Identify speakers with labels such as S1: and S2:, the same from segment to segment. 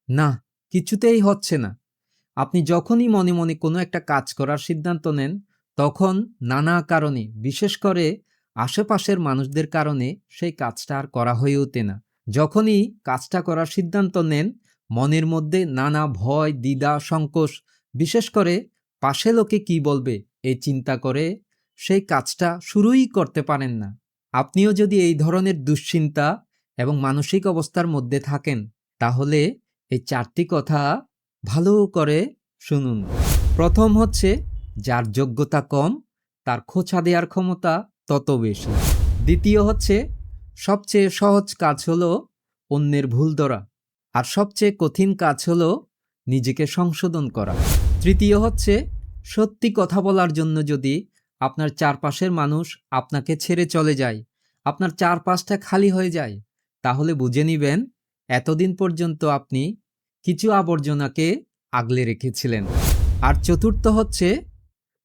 S1: না, কিছুতেই হচ্ছে না। আপনি যখনই মনে মনে কোনো একটা কাজ করার সিদ্ধান্ত নেন, তখন নানা কারণে, বিশেষ করে আশেপাশের মানুষদের কারণে সেই কাজটা আর করা হয়ে ওঠে না। যখনই কাজটা করার সিদ্ধান্ত নেন, মনের মধ্যে নানা ভয়, দ্বিধা, সংকোচ, বিশেষ করে পাশে লোকে কি বলবে এই চিন্তা করে সেই কাজটা শুরুই করতে পারেন না। আপনিও যদি এই ধরনের দুশ্চিন্তা এবং মানসিক অবস্থার মধ্যে থাকেন, তাহলে এই ৪টি কথা ভালো করে শুনুন। প্রথম হচ্ছে, যার যোগ্যতা কম তার খোঁচা দেওয়ার ক্ষমতা তত বেশি। দ্বিতীয় হচ্ছে, সবচেয়ে সহজ কাজ হলো অন্যের ভুল ধরা, আর সবচেয়ে কঠিন কাজ হলো নিজেকে সংশোধন করা। তৃতীয় হচ্ছে, সত্যি কথা বলার জন্য যদি আপনার চারপাশের মানুষ আপনাকে ছেড়ে চলে যায়, আপনার চারপাশটা খালি হয়ে যায়, তাহলে বুঝে নিবেন এতদিন পর্যন্ত আপনি কিছু আবর্জনাকে আগলে রেখেছিলেন। আর চতুর্থ হচ্ছে,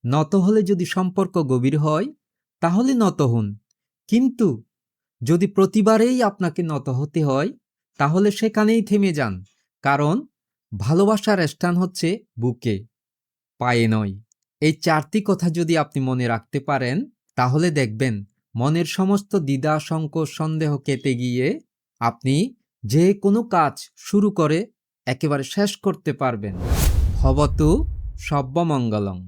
S1: নত হলে যদি সম্পর্ক গভীর হয় তাহলে নত হন, কিন্তু যদি প্রতিবারেই আপনাকে নত হতে হয় তাহলে সেখানেই থেমে যান। কারণ ভালোবাসার স্থান হচ্ছে বুকে, পায়ে নয়। এই ৪টি কথা যদি আপনি মনে রাখতে পারেন, তাহলে দেখবেন মনের সমস্ত দ্বিধা, সংকোচ, সন্দেহ কেটে গিয়ে আপনি যে কোনো কাজ শুরু করে একেবারে শেষ করতে পারবেন। ভবতু সব্যমঙ্গলং।